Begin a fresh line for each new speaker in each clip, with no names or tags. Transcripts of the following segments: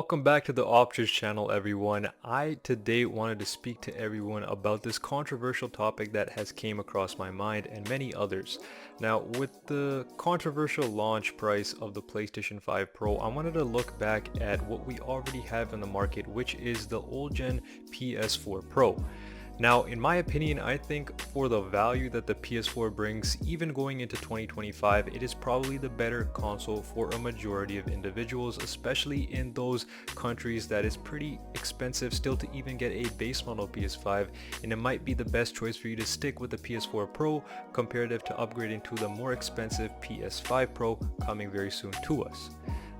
Welcome back to the Options channel, everyone. I today wanted to speak to everyone about this controversial topic that has came across my mind and many others. Now, with the controversial launch price of the PlayStation 5 Pro, I wanted to look back at what we already have in the market, which is the old gen PS4 Pro. Now, in my opinion, I think for the value that the PS4 brings, even going into 2025, it is probably the better console for a majority of individuals, especially in those countries that is pretty expensive still to even get a base model PS5, and it might be the best choice for you to stick with the PS4 Pro comparative to upgrading to the more expensive PS5 Pro coming very soon to us.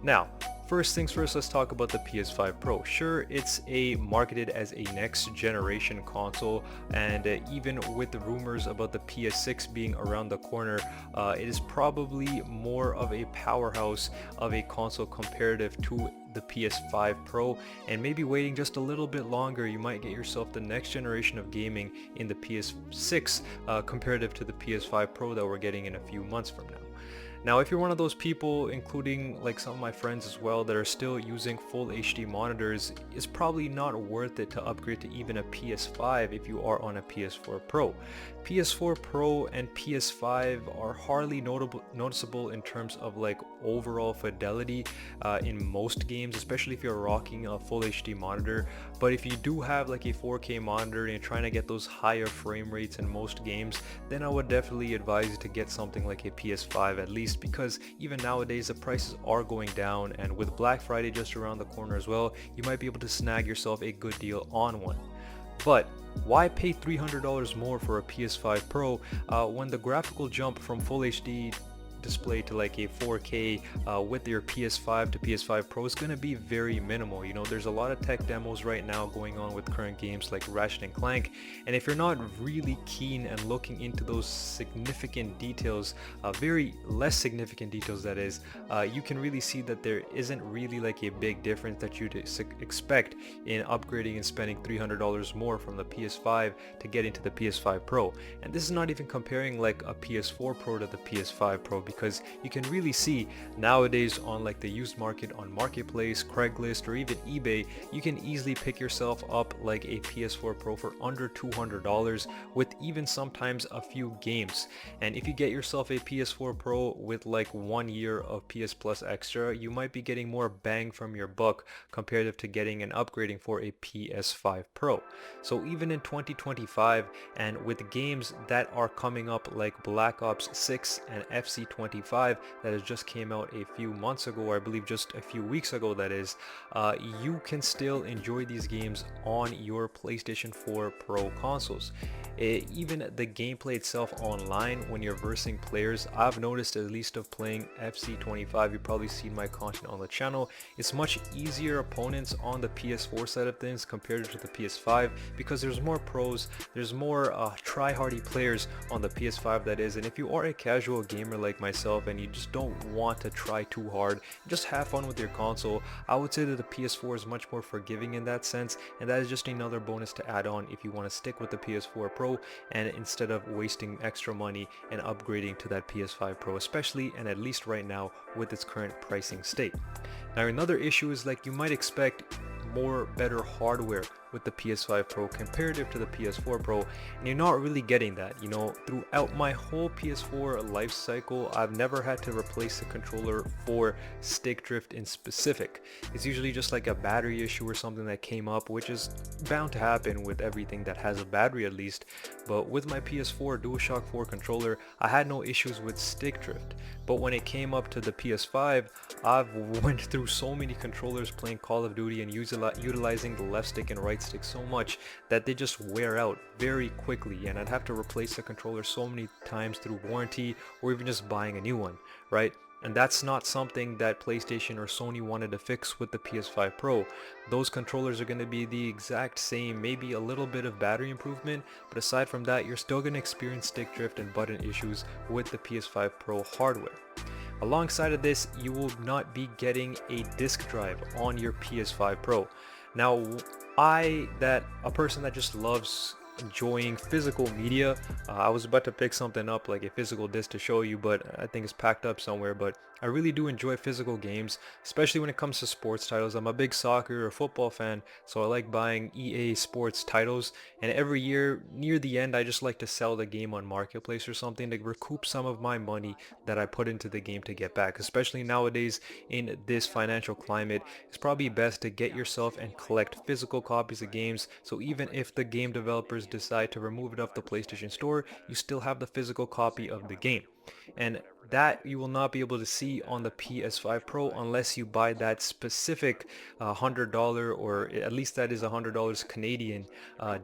Now, first things first, let's talk about the PS5 Pro. Sure, it's marketed as a next generation console, and even with the rumors about the PS6 being around the corner, it is probably more of a powerhouse of a console comparative to the PS5 Pro, and maybe waiting just a little bit longer, you might get yourself the next generation of gaming in the PS6 comparative to the PS5 Pro that we're getting in a few months from now. Now, if you're one of those people, including like some of my friends as well, that are still using full HD monitors, it's probably not worth it to upgrade to even a PS5 if you are on a PS4 Pro. PS4 Pro and PS5 are hardly noticeable in terms of like overall fidelity in most games, especially if you're rocking a full HD monitor. But if you do have like a 4K monitor and you're trying to get those higher frame rates in most games, then I would definitely advise you to get something like a PS5 at least, because even nowadays the prices are going down, and with Black Friday just around the corner as well, you might be able to snag yourself a good deal on one. But why pay $300 more for a PS5 Pro when the graphical jump from Full HD display to like a 4K with your PS5 to PS5 Pro is going to be very minimal? You know, there's a lot of tech demos right now going on with current games like Ratchet and Clank, and if you're not really keen and looking into those significant details, very less significant details that is, you can really see that there isn't really like a big difference that you'd expect in upgrading and spending $300 more from the PS5 to get into the PS5 Pro. And this is not even comparing like a PS4 Pro to the PS5 Pro, because you can really see nowadays on like the used market on Marketplace, Craigslist, or even eBay, you can easily pick yourself up like a PS4 Pro for under $200 with even sometimes a few games. And if you get yourself a PS4 Pro with like 1 year of PS Plus extra, you might be getting more bang from your buck comparative to getting and upgrading for a PS5 Pro. So even in 2025, and with games that are coming up like Black Ops 6 and FC25 that has just came out a few months ago, or I believe just a few weeks ago that is, you can still enjoy these games on your PlayStation 4 Pro consoles. Even the gameplay itself online when you're versing players, I've noticed, at least of playing FC25, you've probably seen my content on the channel, it's much easier opponents on the PS4 side of things compared to the PS5, because there's more pros, there's more try-hardy players on the PS5 that is. And if you are a casual gamer like myself and you just don't want to try too hard, just have fun with your console, I would say that the PS4 is much more forgiving in that sense, and that is just another bonus to add on if you want to stick with the PS4 Pro and instead of wasting extra money and upgrading to that PS5 Pro, especially and at least right now with its current pricing state. Now, another issue is like you might expect more better hardware with the PS5 Pro comparative to the PS4 Pro, and you're not really getting that. You know, throughout my whole PS4 life cycle, I've never had to replace the controller for stick drift in specific. It's usually just like a battery issue or something that came up, which is bound to happen with everything that has a battery at least. But with my PS4 DualShock 4 controller, I had no issues with stick drift. But when it came up to the PS5, I've went through so many controllers playing Call of Duty and utilizing the left stick and right stick so much that they just wear out very quickly, and I'd have to replace the controller so many times through warranty or even just buying a new one, right? And that's not something that PlayStation or Sony wanted to fix with the PS5 Pro. Those controllers are going to be the exact same, maybe a little bit of battery improvement, but aside from that, you're still going to experience stick drift and button issues with the PS5 Pro hardware. Alongside of this, you will not be getting a disk drive on your PS5 Pro. Now, a person that just loves enjoying physical media. I was about to pick something up like a physical disc to show you, but I think it's packed up somewhere. But I really do enjoy physical games, especially when it comes to sports titles. I'm a big soccer or football fan, so I like buying EA sports titles. And every year near the end, I just like to sell the game on Marketplace or something to recoup some of my money that I put into the game to get back. Especially nowadays in this financial climate, it's probably best to get yourself and collect physical copies of games. So even if the game developers decide to remove it off the PlayStation Store, you still have the physical copy of the game. And that you will not be able to see on the PS5 Pro unless you buy that specific $100, or at least that is $100 Canadian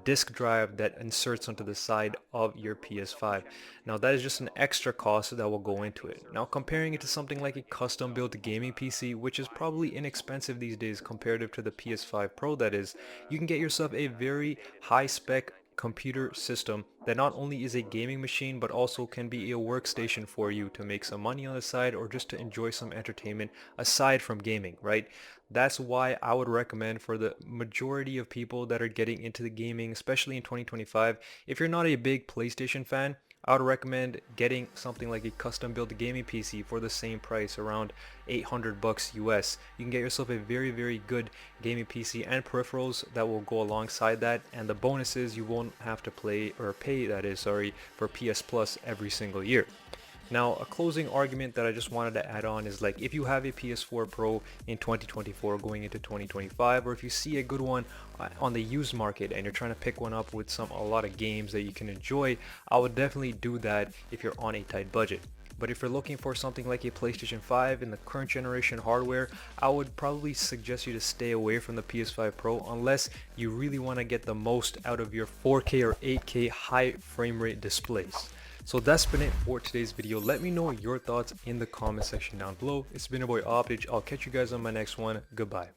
disk drive that inserts onto the side of your PS5. Now that is just an extra cost that will go into it. Now comparing it to something like a custom built gaming PC, which is probably inexpensive these days comparative to the PS5 Pro, that is, you can get yourself a very high spec computer system that not only is a gaming machine but also can be a workstation for you to make some money on the side or just to enjoy some entertainment aside from gaming, right? That's why I would recommend, for the majority of people that are getting into the gaming, especially in 2025, if you're not a big PlayStation fan, I would recommend getting something like a custom built gaming PC for the same price, around 800 bucks US. You can get yourself a very good gaming PC and peripherals that will go alongside that, and the bonus is you won't have to pay, that is, sorry, for PS Plus every single year. Now, a closing argument that I just wanted to add on is, like, if you have a PS4 Pro in 2024 going into 2025, or if you see a good one on the used market and you're trying to pick one up with a lot of games that you can enjoy, I would definitely do that if you're on a tight budget. But if you're looking for something like a PlayStation 5 in the current generation hardware, I would probably suggest you to stay away from the PS5 Pro unless you really want to get the most out of your 4K or 8K high frame rate displays. So that's been it for today's video. Let me know your thoughts in the comment section down below. It's been your boy Optage. I'll catch you guys on my next one. Goodbye.